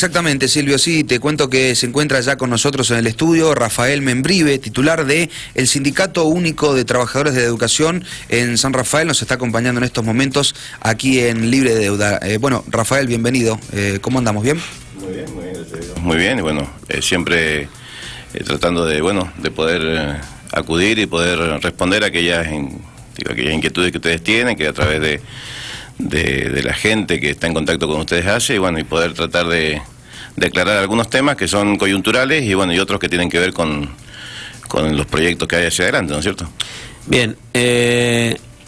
Exactamente, Silvio, sí, te cuento que se encuentra ya con nosotros en el estudio Rafael Membrive, titular de el Sindicato Único de Trabajadores de Educación en San Rafael, nos está acompañando en estos momentos aquí en Libre de Deuda. Bueno, Rafael, bienvenido, ¿cómo andamos? ¿Bien? Muy bien, muy bien, y bueno, siempre tratando de, de poder acudir y poder responder a aquellas inquietudes que ustedes tienen, que a través de la gente que está en contacto con ustedes hace, y poder tratar de aclarar algunos temas que son coyunturales y otros que tienen que ver con los proyectos que hay hacia adelante, ¿no es cierto? Bien,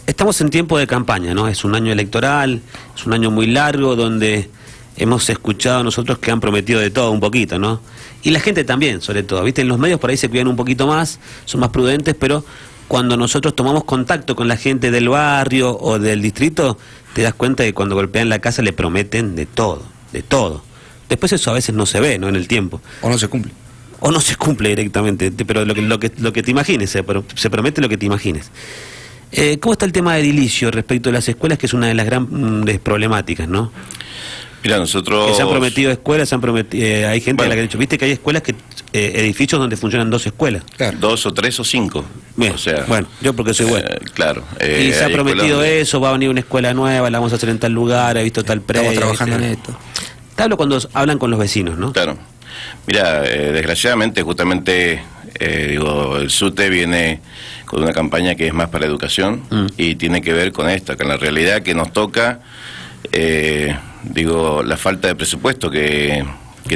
estamos en tiempo de campaña, ¿no? Es un año electoral, es un año muy largo donde hemos escuchado nosotros que han prometido de todo un poquito, ¿no? Y la gente también, sobre todo, ¿viste? En los medios por ahí se cuidan un poquito más, son más prudentes, pero cuando nosotros tomamos contacto con la gente del barrio o del distrito, te das cuenta de que cuando golpean la casa le prometen de todo, de todo. Después eso a veces no se ve, ¿no? En el tiempo. O no se cumple. O no se cumple directamente, pero lo que te imagines, se promete lo que te imagines. ¿Cómo está el tema de edilicio respecto a las escuelas, que es una de las grandes problemáticas, ¿no? Mira, nosotros... Que se han prometido escuelas, hay gente a la que ha dicho, viste que hay escuelas edificios donde funcionan 2 escuelas. Claro. 2 o 3 o 5. Bien, o sea, bueno, yo porque soy bueno. Claro. Y se ha prometido eso, va a venir una escuela nueva, la vamos a hacer en tal lugar, he visto tal precio. Estamos trabajando en esto. Te hablo cuando hablan con los vecinos, ¿no? Claro. Mira, desgraciadamente, justamente, el SUTE viene con una campaña que es más para educación y tiene que ver con esta, con la realidad que nos toca, la falta de presupuesto que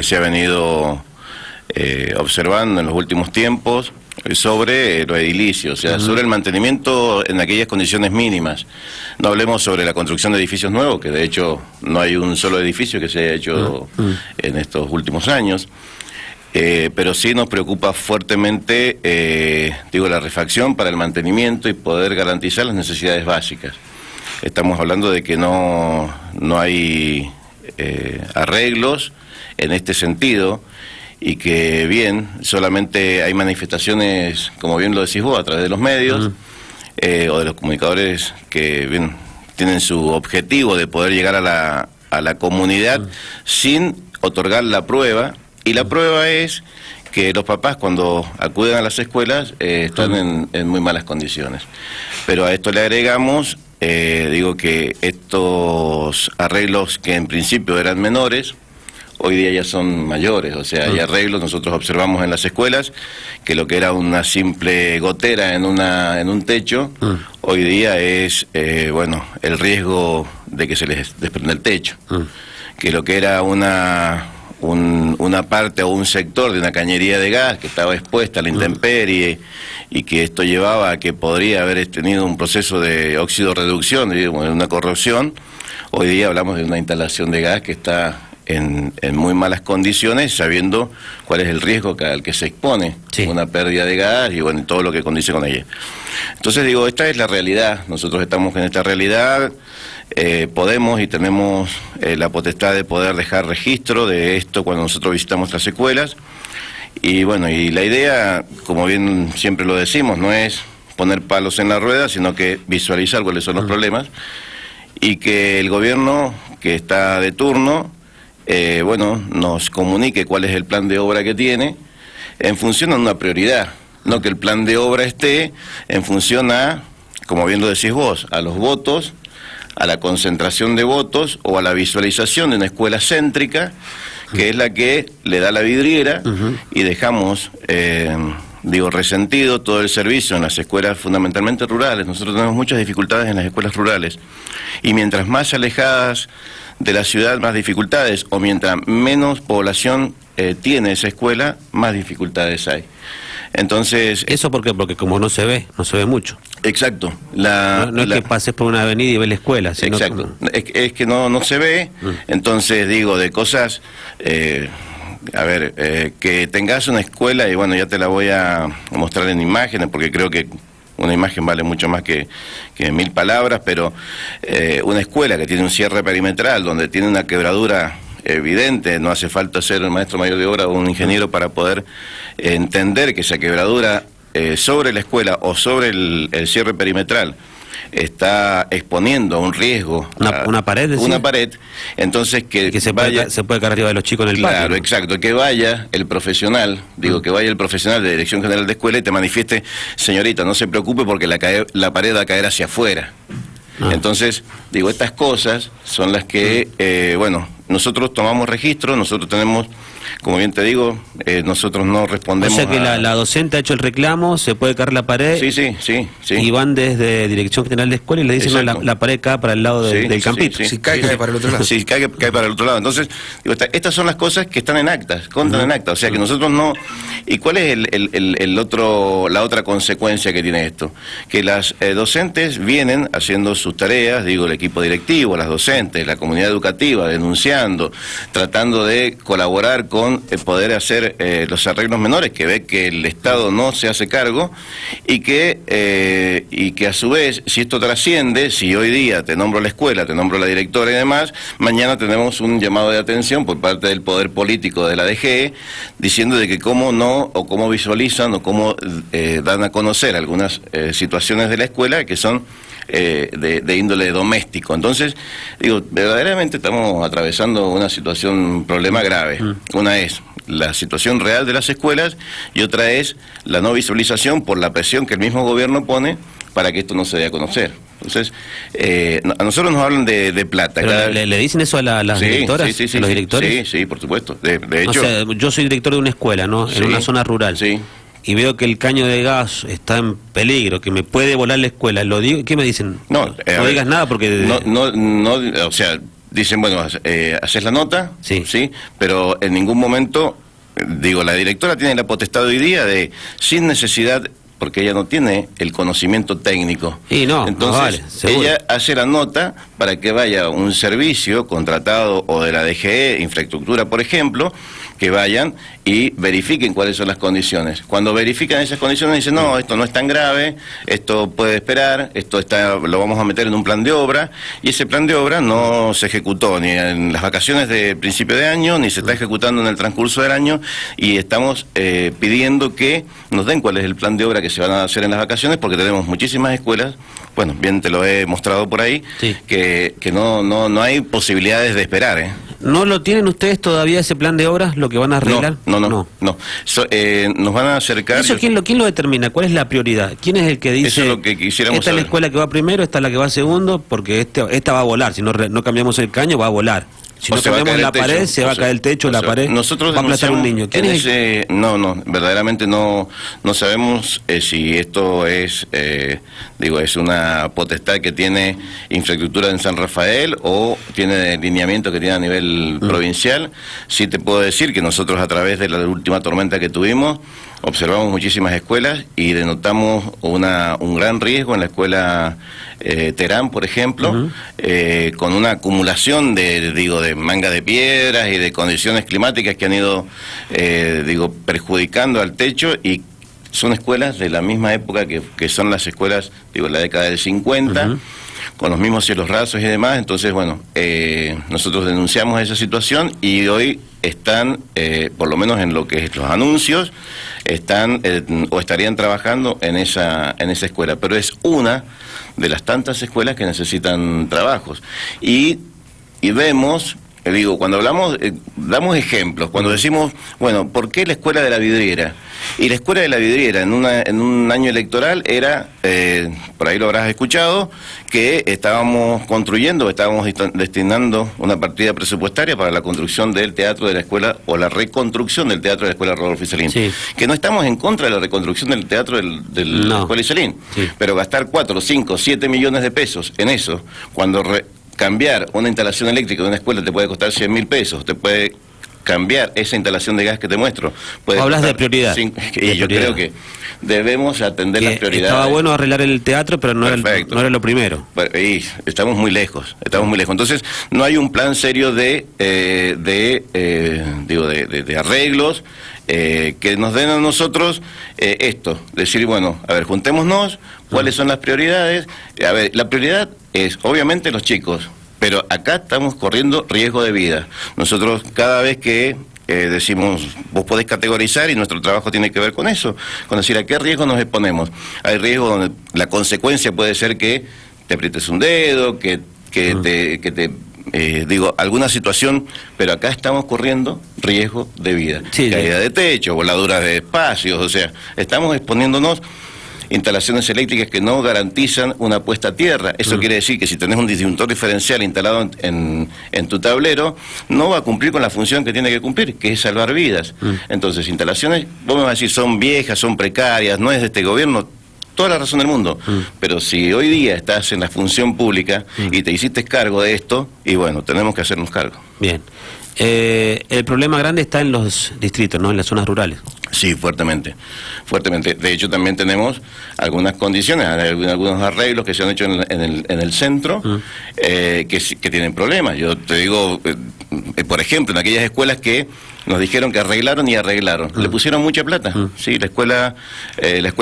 se ha venido observando en los últimos tiempos sobre los edilicios, o sea, sobre el mantenimiento en aquellas condiciones mínimas. No hablemos sobre la construcción de edificios nuevos, que de hecho no hay un solo edificio que se haya hecho en estos últimos años, pero sí nos preocupa fuertemente, la refacción para el mantenimiento y poder garantizar las necesidades básicas. Estamos hablando de que no hay arreglos en este sentido, y que bien, solamente hay manifestaciones, como bien lo decís vos, a través de los medios o de los comunicadores que bien tienen su objetivo de poder llegar a la comunidad sin otorgar la prueba, y la prueba es que los papás cuando acuden a las escuelas están en muy malas condiciones. Pero a esto le agregamos, que estos arreglos que en principio eran menores, hoy día ya son mayores, o sea, hay arreglos. Nosotros observamos en las escuelas que lo que era una simple gotera en un techo, hoy día es, el riesgo de que se les desprenda el techo. Que lo que era una parte o un sector de una cañería de gas que estaba expuesta a la intemperie y que esto llevaba a que podría haber tenido un proceso de óxido-reducción, una corrosión, hoy día hablamos de una instalación de gas que está en muy malas condiciones, sabiendo cuál es el riesgo al que se expone una pérdida de gas y todo lo que condice con ella. Entonces esta es la realidad, nosotros estamos en esta realidad, podemos y tenemos la potestad de poder dejar registro de esto cuando nosotros visitamos las escuelas, y la idea, como bien siempre lo decimos, no es poner palos en la rueda, sino que visualizar cuáles son los problemas, y que el gobierno que está de turno nos comunique cuál es el plan de obra que tiene en función a una prioridad, no que el plan de obra esté en función a, como bien lo decís vos, a los votos, a la concentración de votos o a la visualización de una escuela céntrica, que es la que le da la vidriera, y dejamos, resentido todo el servicio en las escuelas fundamentalmente rurales. Nosotros tenemos muchas dificultades en las escuelas rurales, y mientras más alejadas de la ciudad, más dificultades, o mientras menos población tiene esa escuela, más dificultades hay. Entonces... ¿Eso por qué? Porque como no se ve mucho. Exacto. No es que pases por una avenida y ves la escuela. Sino exacto. Es que no se ve, entonces de cosas... que tengas una escuela, y ya te la voy a mostrar en imágenes, porque creo que una imagen vale mucho más que 1000 palabras, pero una escuela que tiene un cierre perimetral, donde tiene una quebradura evidente, no hace falta ser un maestro mayor de obra o un ingeniero para poder entender que esa quebradura sobre la escuela o sobre el cierre perimetral está exponiendo a un riesgo una pared, ¿sí? Una pared, entonces que se vaya, puede caer arriba de los chicos en el patio. Claro, exacto, que vaya el profesional, que vaya el profesional de Dirección General de Escuela y te manifieste, señorita, no se preocupe porque la pared va a caer hacia afuera. Entonces, estas cosas son las que, nosotros tomamos registro, nosotros tenemos, como bien te digo, nosotros no respondemos. O sea que la docente ha hecho el reclamo, se puede caer la pared. Sí. Y van desde Dirección General de Escuela y le dicen, no, la pared cae para el lado del campito. Si cae para el otro lado. Sí, cae para el otro lado. Entonces, estas son las cosas que están en actas, contan en actas. O sea que nosotros no. ¿Y cuál es la otra consecuencia que tiene esto? Que las docentes vienen haciendo sus tareas, el equipo directivo, las docentes, la comunidad educativa, denunciando, tratando de colaborar con poder hacer los arreglos menores, que ve que el Estado no se hace cargo y que a su vez, si esto trasciende, si hoy día te nombro la escuela, te nombro la directora y demás, mañana tenemos un llamado de atención por parte del poder político de la DGE diciendo de que cómo no, o cómo visualizan, o cómo dan a conocer algunas situaciones de la escuela que son de índole doméstico. Entonces, verdaderamente estamos atravesando una situación, un problema grave. Una es la situación real de las escuelas y otra es la no visualización por la presión que el mismo gobierno pone para que esto no se dé a conocer. Entonces, a nosotros nos hablan de plata. ¿Pero le dicen eso a las directoras? Sí, ¿A los directores? Sí, por supuesto. De hecho, o sea, yo soy director de una escuela, ¿no? En una zona rural. Sí. Y veo que el caño de gas está en peligro, que me puede volar la escuela. ¿Lo digo? ¿Qué me dicen? No digas nada porque... No, o sea, dicen, bueno, haces la nota, sí, pero en ningún momento, la directora tiene la potestad hoy día de, sin necesidad, porque ella no tiene el conocimiento técnico. Y no, entonces, ella hace la nota para que vaya un servicio contratado o de la DGE, infraestructura, por ejemplo, que vayan y verifiquen cuáles son las condiciones. Cuando verifican esas condiciones dicen, no, esto no es tan grave, esto puede esperar, lo vamos a meter en un plan de obra, y ese plan de obra no se ejecutó ni en las vacaciones de principio de año, ni se está ejecutando en el transcurso del año, y estamos pidiendo que nos den cuál es el plan de obra que se van a hacer en las vacaciones, porque tenemos muchísimas escuelas, bueno, bien te lo he mostrado por ahí, que no hay posibilidades de esperar, ¿No lo tienen ustedes todavía ese plan de obras, lo que van a arreglar? No. Nos van a acercar... ¿Eso quién lo determina? ¿Cuál es la prioridad? ¿Quién es el que dice, eso es lo que quisiéramos esta saber. Es la escuela que va primero, esta es la que va segundo, porque esta va a volar, si no cambiamos el caño va a volar? Si no cambiamos la pared, se va a caer el techo, la pared, nosotros va a aplastar un niño. ¿Quién es verdaderamente no sabemos si esto es, es una potestad que tiene infraestructura en San Rafael o tiene lineamiento que tiene a nivel provincial. Sí te puedo decir que nosotros, a través de la última tormenta que tuvimos, observamos muchísimas escuelas y denotamos un gran riesgo en la escuela Terán, por ejemplo, con una acumulación de manga de piedras y de condiciones climáticas que han ido, perjudicando al techo, y son escuelas de la misma época que son las escuelas, la década del 50, con los mismos cielos rasos y demás. Entonces, nosotros denunciamos esa situación y hoy están, por lo menos en lo que es los anuncios, están o estarían trabajando en esa escuela, pero es una de las tantas escuelas que necesitan trabajos. Y vemos, cuando hablamos, damos ejemplos, cuando decimos, ¿por qué la escuela de la vidriera? Y la escuela de la vidriera en un año electoral era, por ahí lo habrás escuchado, que estábamos destinando una partida presupuestaria para la construcción del teatro de la escuela, o la reconstrucción del teatro de la escuela Rodolfo Iselín. Sí. Que no estamos en contra de la reconstrucción del teatro de la escuela Iselín, pero gastar 4, 5, 7 millones de pesos en eso, cuando cambiar una instalación eléctrica de una escuela te puede costar 100.000 pesos, te puede cambiar esa instalación de gas que te muestro. Hablas de prioridad. Yo creo que debemos atender las prioridades. Estaba bueno arreglar el teatro, pero no era lo primero. Y estamos muy lejos. Entonces, no hay un plan serio de arreglos que nos den a nosotros esto. Decir, juntémonos, ¿cuáles son las prioridades? La prioridad es, obviamente, los chicos. Pero acá estamos corriendo riesgo de vida. Nosotros, cada vez que decimos, vos podés categorizar, y nuestro trabajo tiene que ver con eso, con decir a qué riesgo nos exponemos. Hay riesgo donde la consecuencia puede ser que te aprietes un dedo, que te digo, alguna situación, pero acá estamos corriendo riesgo de vida. Sí, caída de techo, voladuras de espacios, o sea, estamos exponiéndonos instalaciones eléctricas que no garantizan una puesta a tierra. Eso quiere decir que si tenés un disyuntor diferencial instalado en tu tablero, no va a cumplir con la función que tiene que cumplir, que es salvar vidas. Entonces, instalaciones, vos me vas a decir, son viejas, son precarias, no es de este gobierno, toda la razón del mundo. Pero si hoy día estás en la función pública y te hiciste cargo de esto, y bueno, tenemos que hacernos cargo. Bien. El problema grande está en los distritos, ¿no? En las zonas rurales. Sí, fuertemente, fuertemente. De hecho, también tenemos algunas condiciones, algunos arreglos que se han hecho en el centro que tienen problemas. Yo te digo, por ejemplo, en aquellas escuelas que nos dijeron que arreglaron y arreglaron, le pusieron mucha plata. Sí, la escuela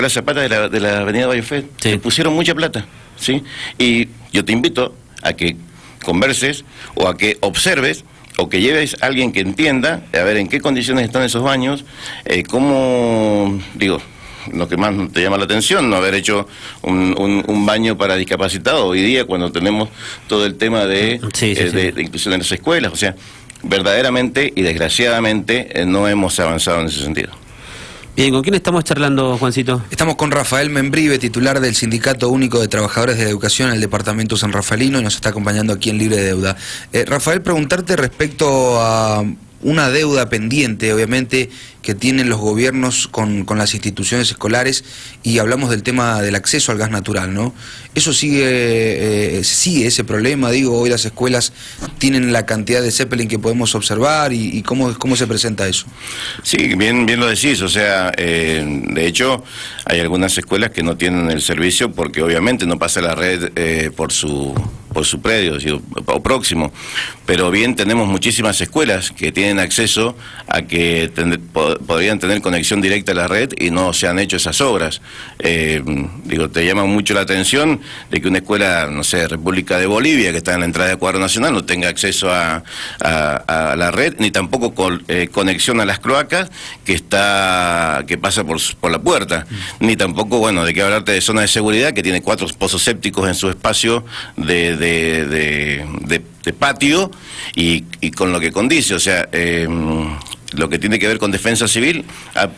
Zapata de la avenida Bayofet, sí, le pusieron mucha plata. Sí, y yo te invito a que converses o a que observes o que lleves a alguien que entienda, a ver en qué condiciones están esos baños, cómo, digo, lo que más te llama la atención, no haber hecho un baño para discapacitados hoy día cuando tenemos todo el tema de inclusión en las escuelas, o sea, verdaderamente y desgraciadamente no hemos avanzado en ese sentido. Bien, ¿con quién estamos charlando, Juancito? Estamos con Rafael Membrive, titular del Sindicato Único de Trabajadores de Educación en el Departamento San Rafaelino, y nos está acompañando aquí en Libre de Deuda. Rafael, preguntarte respecto a una deuda pendiente, obviamente, que tienen los gobiernos con las instituciones escolares, y hablamos del tema del acceso al gas natural, ¿no? Eso sigue ese problema, digo, hoy las escuelas tienen la cantidad de Zeppelin que podemos observar, y cómo se presenta eso. Sí, bien lo decís, o sea, de hecho, hay algunas escuelas que no tienen el servicio porque obviamente no pasa la red por su predio, o próximo, pero bien tenemos muchísimas escuelas que tienen acceso a que podrían tener conexión directa a la red y no se han hecho esas obras. Digo, te llama mucho la atención de que una escuela, no sé, República de Bolivia, que está en la entrada de Cuadro Nacional, no tenga acceso a la red, ni tampoco conexión a las cloacas que pasa por la puerta, ni tampoco, bueno, de qué hablarte de zona de seguridad, que tiene 4 pozos sépticos en su espacio de patio, y con lo que condice, o sea, lo que tiene que ver con defensa civil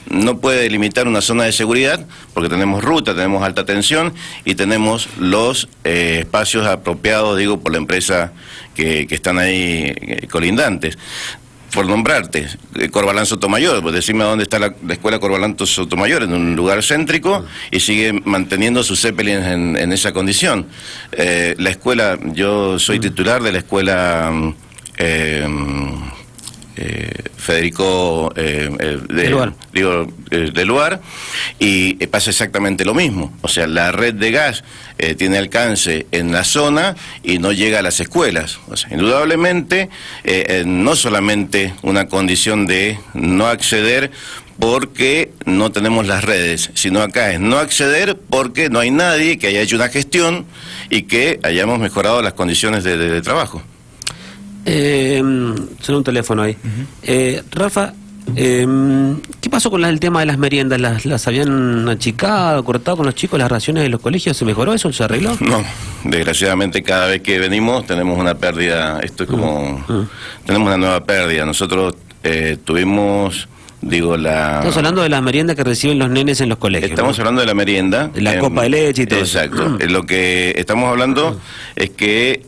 no puede delimitar una zona de seguridad porque tenemos ruta, tenemos alta tensión y tenemos los espacios apropiados, digo, por la empresa que están ahí colindantes. Por nombrarte, Corbalán Sotomayor, pues decime dónde está la escuela Corbalán Sotomayor, en un lugar céntrico, y sigue manteniendo sus Zeppelins en esa condición. La escuela, yo soy titular de la escuela Federico de Luar, y pasa exactamente lo mismo. O sea, la red de gas tiene alcance en la zona y no llega a las escuelas. O sea, indudablemente, no solamente una condición de no acceder porque no tenemos las redes, sino acá es no acceder porque no hay nadie que haya hecho una gestión y que hayamos mejorado las condiciones de trabajo. Suena un teléfono ahí. Rafa, ¿qué pasó con el tema de las meriendas? ¿Las habían achicado, cortado con los chicos las raciones de los colegios? ¿Se mejoró eso? ¿Se arregló? No, desgraciadamente cada vez que venimos tenemos una pérdida. Esto es como... Tenemos una nueva pérdida. Nosotros tuvimos... Estamos hablando de la merienda que reciben los nenes en los colegios. Estamos hablando de la merienda. De la copa de leche y todo. Exacto. Lo que estamos hablando es que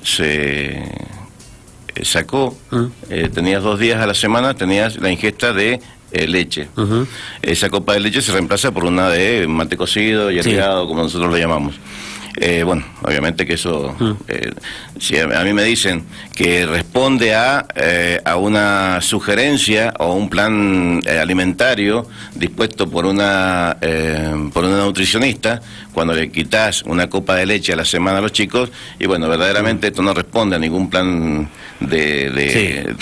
se sacó, tenías 2 días a la semana, tenías la ingesta de leche. Esa copa de leche se reemplaza por una de mate cocido y herviado, como nosotros lo llamamos. Bueno, obviamente que eso, si a mí me dicen que responde a una sugerencia o un plan alimentario dispuesto por una nutricionista, cuando le quitas una copa de leche a la semana a los chicos, y bueno, verdaderamente esto no responde a ningún plan de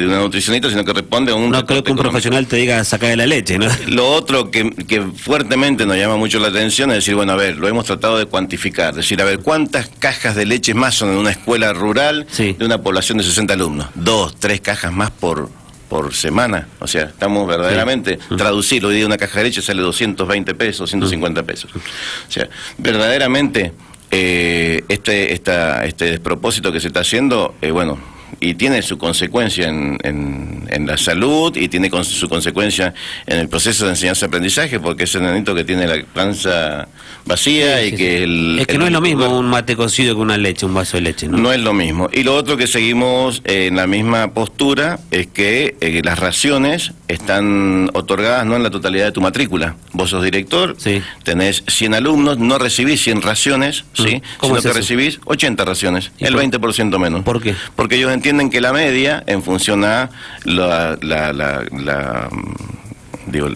una nutricionista, sino que responde a un... No creo que un profesional te diga sacar de la leche, ¿no? Lo otro que fuertemente nos llama mucho la atención es decir, bueno, a ver, lo hemos tratado de cuantificar, decir, a ver, ¿cuántas cajas de leche más son en una escuela rural de una población de 60 alumnos? 2, 3 cajas más por por semana. O sea, estamos verdaderamente, traducir hoy día una caja de leche sale 220 pesos, 150 pesos. O sea, verdaderamente este despropósito que se está haciendo, bueno, y tiene su consecuencia en la salud y tiene su consecuencia en el proceso de enseñanza-aprendizaje, porque es el nenito que tiene la panza vacía y que es que no es lo mismo un mate cocido que una leche, un vaso de leche, ¿no? No es lo mismo. Y lo otro que seguimos en la misma postura es que las raciones están otorgadas no en la totalidad de tu matrícula. Vos sos director, tenés 100 alumnos, no recibís 100 raciones, ¿sí? Sino que recibís 80 raciones, el 20% menos. ¿Por qué? Porque ellos entienden que la media, en función a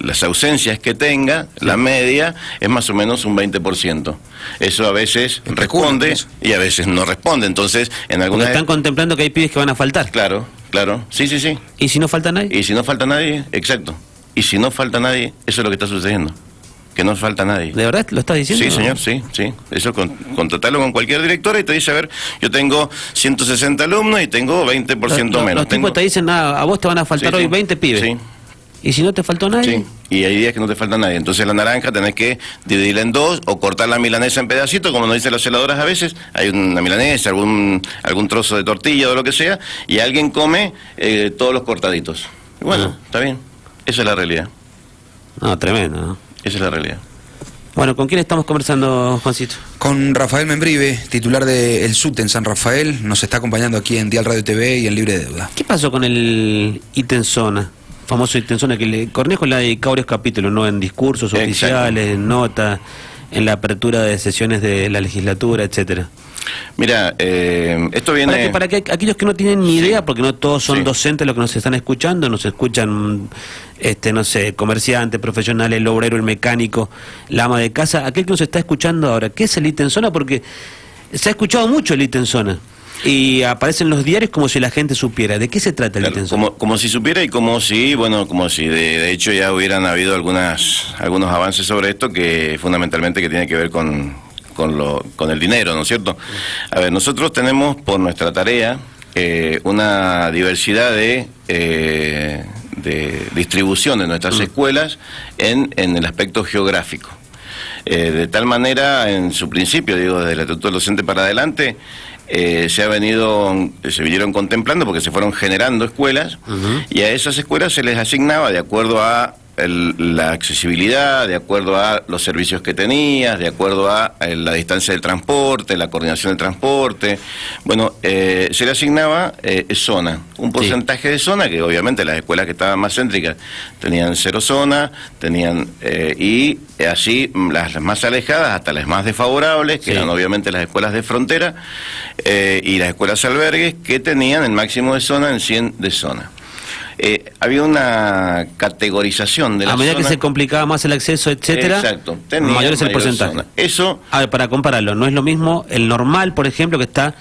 las ausencias que tenga, la media es más o menos un 20%. Eso a veces responde y a veces no responde. Entonces, en algunas... Están contemplando que hay pibes que van a faltar. Claro, claro. Sí. ¿Y si no falta nadie? Y si no falta nadie, exacto. Y si no falta nadie, eso es lo que está sucediendo. Que no falta nadie. ¿De verdad lo estás diciendo? Sí, señor, sí. Eso contratarlo con cualquier directora y te dice, a ver, yo tengo 160 alumnos y tengo 20% menos. Los tipos te dicen, a vos te van a faltar hoy 20 pibes. Sí. ¿Y si no te faltó nadie? Sí, y hay días que no te falta nadie. Entonces la naranja tenés que dividirla en dos o cortar la milanesa en pedacitos, como nos dicen las celadoras a veces. Hay una milanesa, algún trozo de tortilla o lo que sea, y alguien come todos los cortaditos. Y bueno, está bien. Esa es la realidad. No, tremendo, ¿no? Esa es la realidad. Bueno, ¿con quién estamos conversando, Juancito? Con Rafael Membrive, titular de El SUTE en San Rafael. Nos está acompañando aquí en Dial Radio TV y en Libre Deuda. ¿Qué pasó con el Itenzona? Famoso Itenzona, que Cornejo le ha dedicado varios capítulos, ¿no? En discursos oficiales, en notas, en la apertura de sesiones de la legislatura, etcétera. Mira, esto viene... Para que aquellos que no tienen ni idea, porque no todos son docentes los que nos están escuchando, nos escuchan, no sé, comerciantes, profesionales, el obrero, el mecánico, la ama de casa, aquel que nos está escuchando ahora, ¿qué es el Itenzona? Porque se ha escuchado mucho el Itenzona y aparecen los diarios como si la gente supiera. ¿De qué se trata el Itenzona? Como si supiera y como si de hecho ya hubieran habido algunos avances sobre esto, que fundamentalmente que tiene que ver con el dinero, ¿no es cierto? A ver, nosotros tenemos por nuestra tarea una diversidad de distribución de nuestras escuelas en el aspecto geográfico. De tal manera, en su principio, digo, desde el Estatuto del Docente para adelante, se vinieron contemplando porque se fueron generando escuelas y a esas escuelas se les asignaba de acuerdo a la accesibilidad, de acuerdo a los servicios que tenías, de acuerdo a la distancia del transporte, la coordinación del transporte. Bueno, se le asignaba zona, un porcentaje de zona, que obviamente las escuelas que estaban más céntricas tenían 0 zona, y así las más alejadas hasta las más desfavorables, que eran obviamente las escuelas de frontera, y las escuelas albergues, que tenían el máximo de zona en 100 de zona. Había una categorización de la zona. A medida que se complicaba más el acceso, etcétera, exacto, mayor es el porcentaje. Zona. Eso, a ver, para compararlo, no es lo mismo el normal, por ejemplo, que está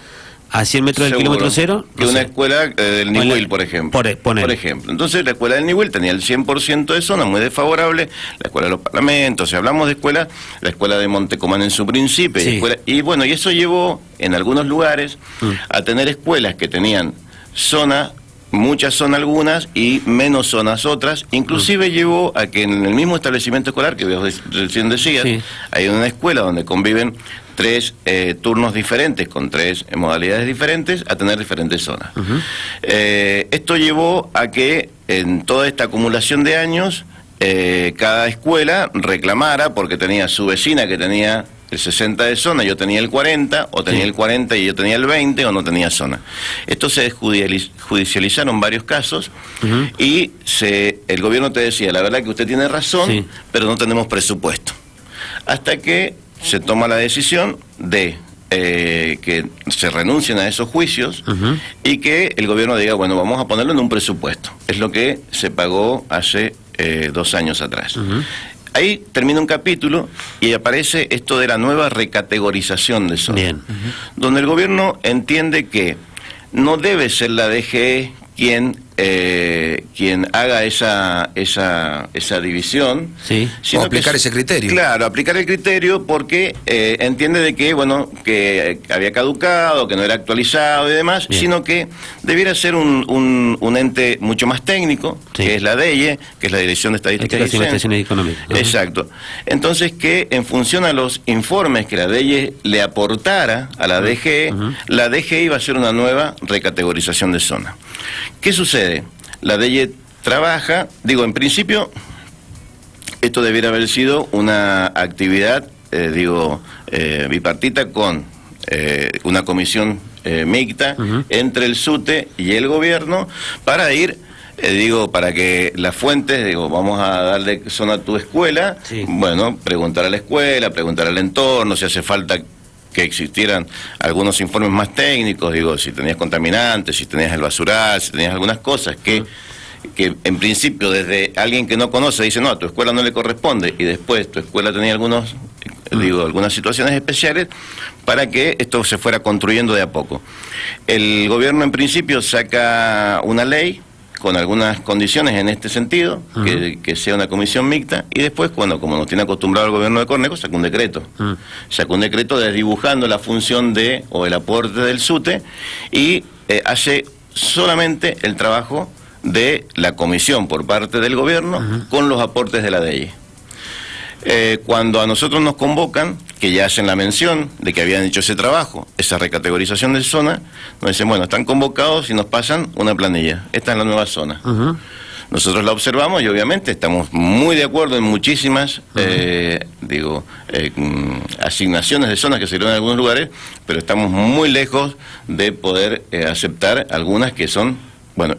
a 100 metros del kilómetro cero, que una escuela del Niwil, por ejemplo. Por ejemplo. Entonces la escuela del Niwil tenía el 100% de zona, muy desfavorable. La escuela de los Parlamentos, si hablamos de escuela, la escuela de Montecomán en su principio. Y bueno, y eso llevó en algunos lugares a tener escuelas que tenían zona, muchas son algunas y menos zonas otras. Inclusive llevó a que en el mismo establecimiento escolar que vos recién decías, hay una escuela donde conviven 3 turnos diferentes con 3 modalidades diferentes, a tener diferentes zonas. Esto llevó a que en toda esta acumulación de años cada escuela reclamara, porque tenía su vecina que tenía el 60 de zona, yo tenía el 40, o tenía el 40 y yo tenía el 20, o no tenía zona. Esto se judicializaron varios casos, y el gobierno te decía, la verdad que usted tiene razón, pero no tenemos presupuesto. Hasta que se toma la decisión de que se renuncien a esos juicios y que el gobierno diga, bueno, vamos a ponerlo en un presupuesto. Es lo que se pagó hace 2 años atrás. Ahí termina un capítulo y aparece esto de la nueva recategorización de zona, donde el gobierno entiende que no debe ser la DGE quien haga esa división, Sí. O aplicar ese criterio. Claro, aplicar el criterio porque entiende de que, bueno, que había caducado, que no era actualizado y demás, Bien. sino que debiera ser un ente mucho más técnico, Sí. que es la DEIE, que es la Dirección de Estadística y Censos. Investigaciones económicas. Ajá. Exacto. Entonces, que en función a los informes que la DEIE le aportara a la DGE, la DGE iba a hacer una nueva recategorización de zona. ¿Qué sucede? La DEIE trabaja, digo, en principio, esto debiera haber sido una actividad, bipartita con una comisión mixta entre el SUTE y el gobierno para ir, para que las fuentes, vamos a darle zona a tu escuela, Sí. bueno, preguntar a la escuela, preguntar al entorno, si hace falta que existieran algunos informes más técnicos, si tenías contaminantes, si tenías el basural, si tenías algunas cosas que en principio desde alguien que no conoce dice, no, a tu escuela no le corresponde, y después tu escuela tenía algunas situaciones especiales, para que esto se fuera construyendo de a poco. El gobierno en principio saca una ley con algunas condiciones en este sentido, que sea una comisión mixta, y después, como nos tiene acostumbrado el gobierno de Cornejo, saca un decreto. Saca un decreto desdibujando la función o el aporte del SUTE, y hace solamente el trabajo de la comisión por parte del gobierno con los aportes de la DEIE. Cuando a nosotros nos convocan, que ya hacen la mención de que habían hecho ese trabajo, esa recategorización de zona, nos dicen, bueno, están convocados y nos pasan una planilla. Esta es la nueva zona. Nosotros la observamos y obviamente estamos muy de acuerdo en muchísimas asignaciones de zonas que se dieron en algunos lugares, pero estamos muy lejos de poder aceptar algunas que son,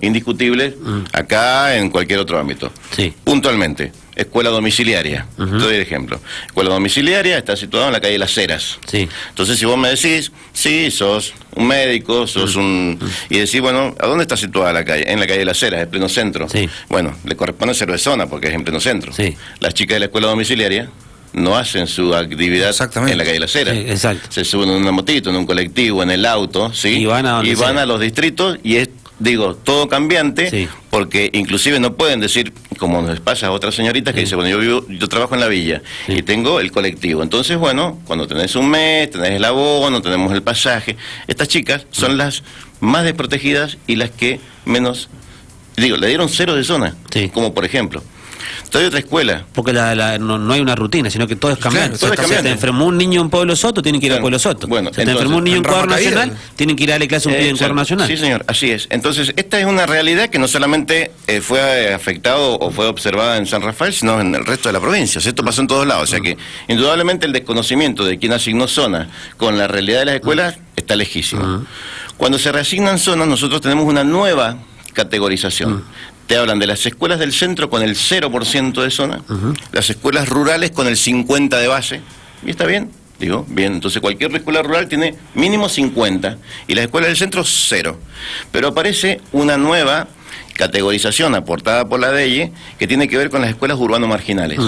indiscutibles acá en cualquier otro ámbito. Sí. Puntualmente, escuela domiciliaria. Te doy el ejemplo. Escuela domiciliaria está situada en la calle Las Heras. Sí. Entonces, si vos me decís, sí, sos un médico, sos y decís, bueno, ¿a dónde está situada la calle? En la calle Las Heras, en pleno centro. Sí. Bueno, le corresponde ser de zona porque es en pleno centro. Sí. Las chicas de la escuela domiciliaria no hacen su actividad Exactamente. en la calle Las Heras. Sí, exacto. Se suben en una motito, en un colectivo, en el auto, ¿sí? Y van a donde sea. a los distritos y es todo cambiante, Sí. porque inclusive no pueden decir, como nos pasa a otras señoritas que dicen, bueno, yo trabajo en la villa y tengo el colectivo. Entonces, cuando tenés un mes, tenés el abono, tenemos el pasaje, estas chicas son las más desprotegidas y las que menos, le dieron 0 de zona, Sí. como por ejemplo. Estoy de otra escuela. Porque no hay una rutina, sino que todo es cambiante. Claro, todo es Se cambiante. te enfermó un niño en Pueblo Soto, tienen que ir a Claro. Pueblo Soto. Bueno, se te entonces, enfermó un niño en en Rama Cuadro Caída. Nacional, tienen que ir a darle clase a un pibe en Cuadro Exacto. Nacional. Sí, señor, así es. Entonces, esta es una realidad que no solamente fue afectado o fue observada en San Rafael, sino en el resto de la provincia. O sea, esto pasó en todos lados. O sea que, indudablemente, el desconocimiento de quién asignó zona con la realidad de las escuelas está lejísimo. Cuando se reasignan zonas, nosotros tenemos una nueva categorización. Te hablan de las escuelas del centro con el 0% de zona, las escuelas rurales con el 50% de base. ¿Y está bien? Bien, entonces cualquier escuela rural tiene mínimo 50 y las escuelas del centro 0. Pero aparece una nueva categorización aportada por la DEIE que tiene que ver con las escuelas urbano-marginales.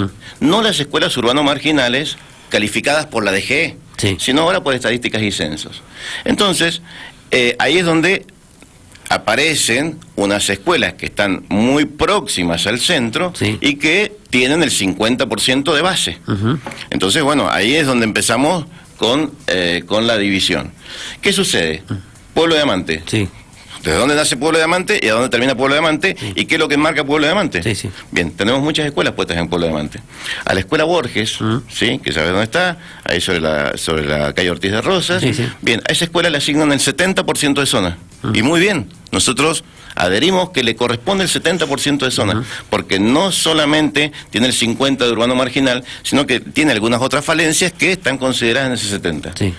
No las escuelas urbano-marginales calificadas por la DGE, Sí. sino ahora por estadísticas y censos. Entonces, ahí es donde aparecen unas escuelas que están muy próximas al centro Sí. y que tienen el 50% de base. Entonces, ahí es donde empezamos con la división. ¿Qué sucede? Pueblo Diamante. Sí. ¿Desde dónde nace Pueblo Diamante y a dónde termina Pueblo Diamante? ¿Y qué es lo que marca Pueblo Diamante? Sí, sí. Bien, tenemos muchas escuelas puestas en Pueblo Diamante. A la escuela Borges, ¿sí? Que sabes dónde está, ahí sobre la calle Ortiz de Rosas. Sí, sí. Bien, a esa escuela le asignan el 70% de zona. Y muy bien, nosotros adherimos que le corresponde el 70% de zona, porque no solamente tiene el 50% de urbano marginal, sino que tiene algunas otras falencias que están consideradas en ese 70%. Sí.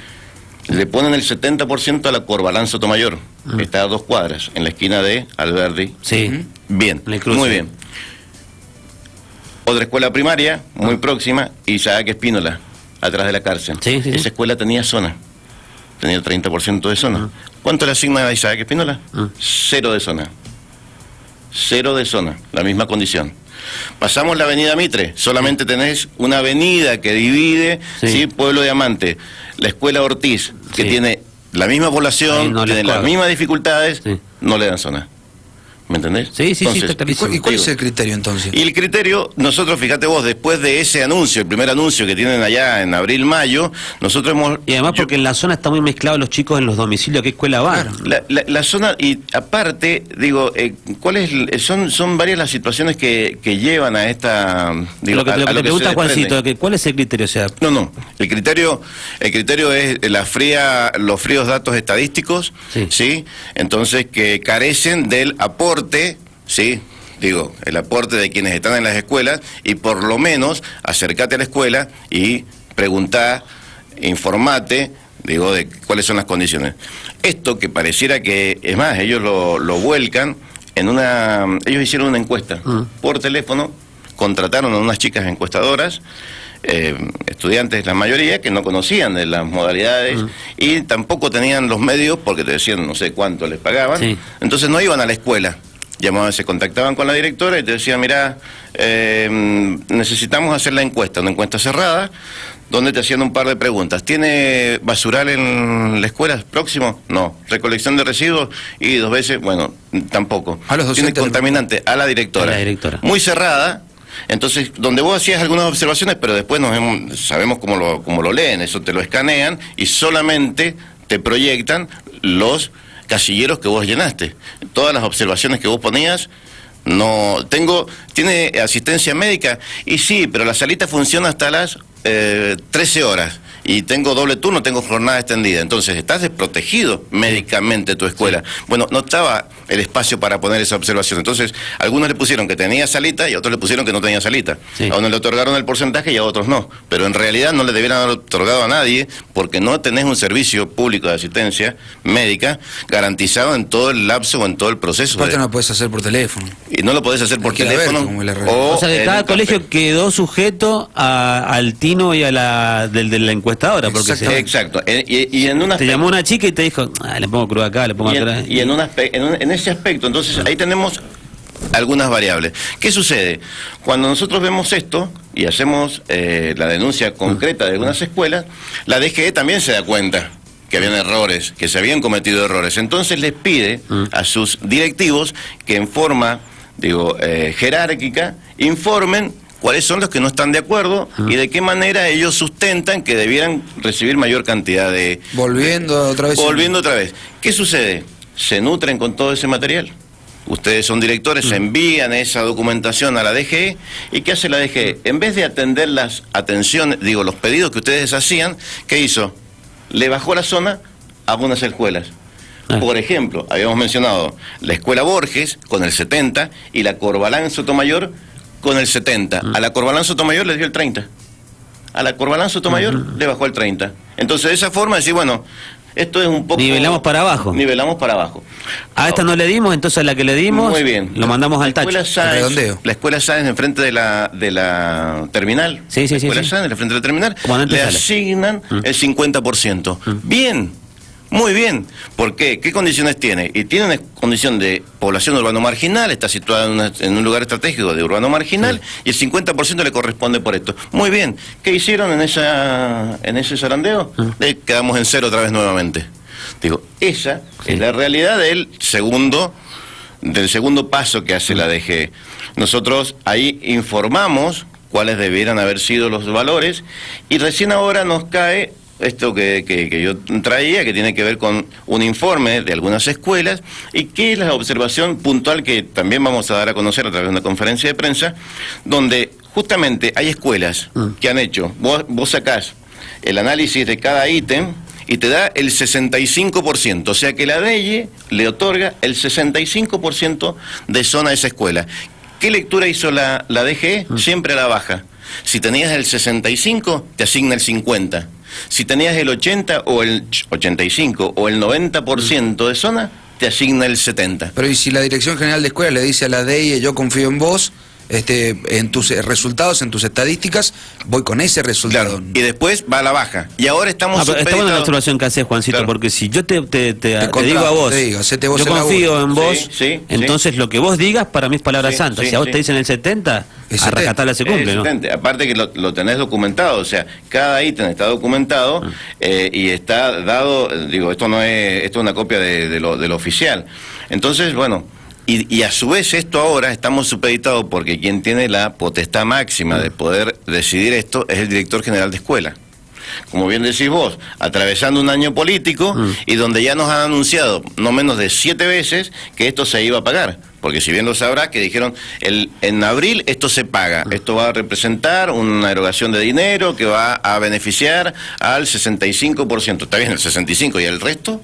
Le ponen el 70% a la Corbalán Sotomayor. Está a 2 cuadras, en la esquina de Alberdi. Sí. Bien, En el cruce. muy bien. Otra escuela primaria, muy próxima, Isaac Espínola, atrás de la cárcel. Sí, sí, sí. Esa escuela tenía zona. Tenía el 30% de zona. ¿Cuánto le asigna a Isaac Espínola? 0 de zona. 0 de zona, la misma condición. Pasamos la avenida Mitre, solamente tenés una avenida que divide, Sí. ¿sí? Pueblo Diamante. La escuela Ortiz, que Sí. tiene la misma Ahí población, no les tiene las cuadra. mismas dificultades, Sí. no le dan zona. ¿Me entendés? Sí, sí, sí, está ¿Y clarísimo. cuál es el criterio entonces? Y el criterio, nosotros, fíjate vos, después de ese anuncio, el primer anuncio que tienen allá en abril-mayo, nosotros hemos... Y además porque en la zona está muy mezclado los chicos en los domicilios, ¿a qué escuela van? La zona, y aparte, digo, son varias las situaciones que llevan a esta... Digo, lo que a te se pregunta desprende. Juancito, ¿cuál es el criterio? O sea, No, el criterio es los fríos datos estadísticos, Sí. ¿sí? Entonces, que carecen del aporte, ¿sí? Digo, el aporte de quienes están en las escuelas, y por lo menos acércate a la escuela y preguntá, informate, digo, de cuáles son las condiciones. Esto que pareciera que, es más, ellos lo vuelcan ellos hicieron una encuesta por teléfono, contrataron a unas chicas encuestadoras, estudiantes la mayoría, que no conocían de las modalidades y tampoco tenían los medios porque te decían no sé cuánto les pagaban, Sí. entonces no iban a la escuela. Llamaban, se contactaban con la directora y te decían, mirá, necesitamos hacer la encuesta, una encuesta cerrada, donde te hacían un par de preguntas. ¿Tiene basural en la escuela próximo? No. ¿Recolección de residuos? Y 2 veces, bueno, tampoco. A los ¿Tiene docentes contaminante? A la directora. A la directora. Muy cerrada. Entonces, donde vos hacías algunas observaciones, pero después sabemos cómo lo leen, eso te lo escanean y solamente te proyectan los casilleros que vos llenaste. Todas las observaciones que vos ponías, ¿tiene asistencia médica? Y sí, pero la salita funciona hasta las 13 horas. Y tengo doble turno, tengo jornada extendida. Entonces, estás desprotegido médicamente tu escuela. Bueno, no estaba el espacio para poner esa observación. Entonces, algunos le pusieron que tenía salita y a otros le pusieron que no tenía salita. Sí. A unos le otorgaron el porcentaje y a otros no. Pero en realidad no le debieran haber otorgado a nadie porque no tenés un servicio público de asistencia médica garantizado en todo el lapso o en todo el proceso. Aparte no lo puedes hacer por teléfono. Y no lo podés hacer por Hay que ir a ver teléfono. cómo es la regla. o sea, que en cada un colegio papel. quedó sujeto al tino y a del de la encuestadora. Porque Exacto. Y en una te llamó una chica y te dijo, le pongo cruz acá, le pongo acá. en ese aspecto, entonces ahí tenemos algunas variables. ¿Qué sucede? Cuando nosotros vemos esto y hacemos la denuncia concreta de algunas escuelas, la DGE también se da cuenta que habían errores, que se habían cometido errores. Entonces les pide a sus directivos que en forma, jerárquica, informen cuáles son los que no están de acuerdo y de qué manera ellos sustentan que debieran recibir mayor cantidad de... Volviendo otra vez. ¿Qué sucede? Se nutren con todo ese material. Ustedes son directores, envían esa documentación a la DGE, ¿y qué hace la DGE? En vez de atender los pedidos que ustedes hacían, ¿qué hizo? Le bajó la zona a algunas escuelas. Por ejemplo, habíamos mencionado la escuela Borges con el 70 y la Corbalán Sotomayor con el 70. A la Corbalán Sotomayor le dio el 30. A la Corbalán Sotomayor le bajó el 30. Entonces, de esa forma, decir, bueno, esto es un poco... Nivelamos para abajo. Nivelamos para abajo. A esta no le dimos, entonces a la que le dimos, Muy bien. lo mandamos al tacho. Redondeo. La escuela Sáenz enfrente de la terminal. Sí, sí, la escuela sí. Sáenz enfrente de la terminal. Comandante Le Sala. asignan el 50%. Bien. Muy bien. ¿Por qué? ¿Qué condiciones tiene? Y tiene una condición de población urbano marginal, está situada en un lugar estratégico de urbano marginal, y el 50% le corresponde por esto. Muy bien. ¿Qué hicieron en ese zarandeo? Quedamos en cero otra vez nuevamente. Digo, esa es la realidad del segundo paso que hace la DGE. Nosotros ahí informamos cuáles debieran haber sido los valores, y recién ahora nos cae esto que yo traía, que tiene que ver con un informe de algunas escuelas, y que es la observación puntual que también vamos a dar a conocer a través de una conferencia de prensa, donde justamente hay escuelas que han hecho, vos sacás el análisis de cada ítem y te da el 65%, o sea que la DGE le otorga el 65% de zona a esa escuela. ¿Qué lectura hizo la DGE? Siempre a la baja. Si tenías el 65, te asigna el 50. Si tenías el 80 o el 85 o el 90% de zona, te asigna el 70. Pero ¿y si la Dirección General de Escuelas le dice a la DEI, yo confío en vos, en tus resultados, en tus estadísticas, voy con ese resultado? Claro, y después va a la baja. Y ahora estamos Pero está buena la observación que haces, Juancito, Claro. porque si yo te contrato, digo a vos, te digo, hacete vos yo el confío laburo. en vos, Sí, sí, entonces lo que vos digas para mí es palabra Sí, santa. sí, Si a vos sí. te dicen el 70, Es a 70. rajatabla se cumple, ¿no? Excelente. Aparte que lo tenés documentado, o sea, cada ítem está documentado y está dado, esto es una copia de lo oficial. Entonces, bueno, Y a su vez esto ahora estamos supeditados porque quien tiene la potestad máxima de poder decidir esto es el director general de escuela. Como bien decís vos, atravesando un año político y donde ya nos han anunciado no menos de 7 veces que esto se iba a pagar. Porque si bien lo sabrás, que dijeron, en abril esto se paga, esto va a representar una erogación de dinero que va a beneficiar al 65%. Está bien, el 65%, ¿y el resto?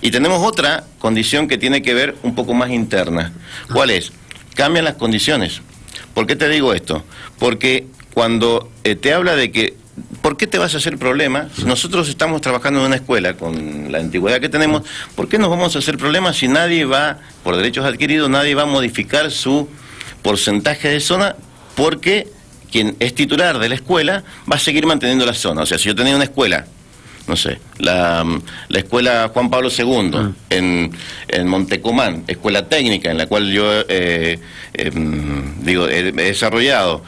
Y tenemos otra condición que tiene que ver un poco más interna. ¿Cuál es? Cambian las condiciones. ¿Por qué te digo esto? Porque cuando te habla de que ¿por qué te vas a hacer problema? Si nosotros estamos trabajando en una escuela con la antigüedad que tenemos, ¿por qué nos vamos a hacer problemas si nadie va, por derechos adquiridos, nadie va a modificar su porcentaje de zona? Porque quien es titular de la escuela va a seguir manteniendo la zona. O sea, si yo tenía una escuela, no sé, la escuela Juan Pablo II en Montecomán, escuela técnica en la cual yo he desarrollado,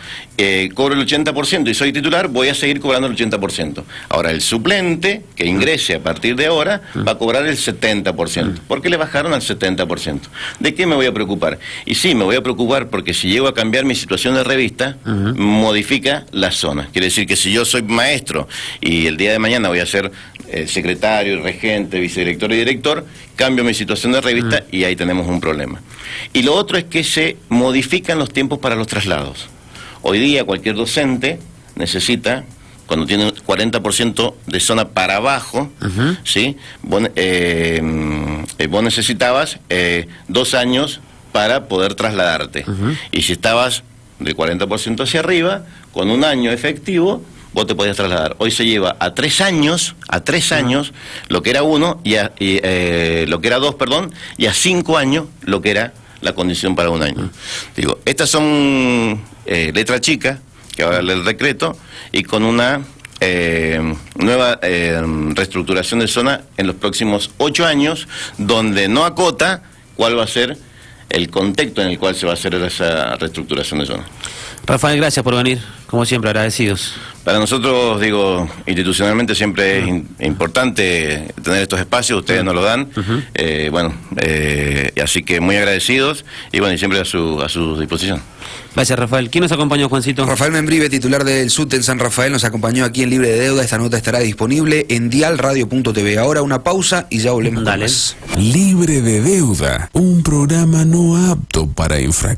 cobro el 80% y soy titular, voy a seguir cobrando el 80%. Ahora, el suplente que ingrese a partir de ahora va a cobrar el 70%. ¿Por qué le bajaron al 70%? ¿De qué me voy a preocupar? Y sí, me voy a preocupar porque si llego a cambiar mi situación de revista, modifica la zona. Quiere decir que si yo soy maestro y el día de mañana voy a ser secretario, regente, vicedirector y director, cambio mi situación de revista y ahí tenemos un problema. Y lo otro es que se modifican los tiempos para los traslados. Hoy día cualquier docente necesita, cuando tiene 40% de zona para abajo, ¿sí? Vos necesitabas 2 años para poder trasladarte. Y si estabas del 40% hacia arriba, con 1 año efectivo, vos te podías trasladar. Hoy se lleva a 3 años, lo que era 1, lo que era 2, perdón, y a 5 años lo que era la condición para 1 año. Digo, estas son letra chica, que va a darle el decreto, y con una nueva reestructuración de zona en los próximos 8 años, donde no acota cuál va a ser el contexto en el cual se va a hacer esa reestructuración de zona. Rafael, gracias por venir, como siempre, agradecidos. Para nosotros, digo, institucionalmente siempre es importante tener estos espacios, ustedes nos lo dan, así que muy agradecidos y bueno, y siempre a su disposición. Gracias, Rafael. ¿Quién nos acompañó, Juancito? Rafael Membrive, titular del SUT en San Rafael, nos acompañó aquí en Libre de Deuda. Esta nota estará disponible en dialradio.tv. Ahora una pausa y ya volvemos. Dale. Con más. Libre de Deuda, un programa no apto para infracciones.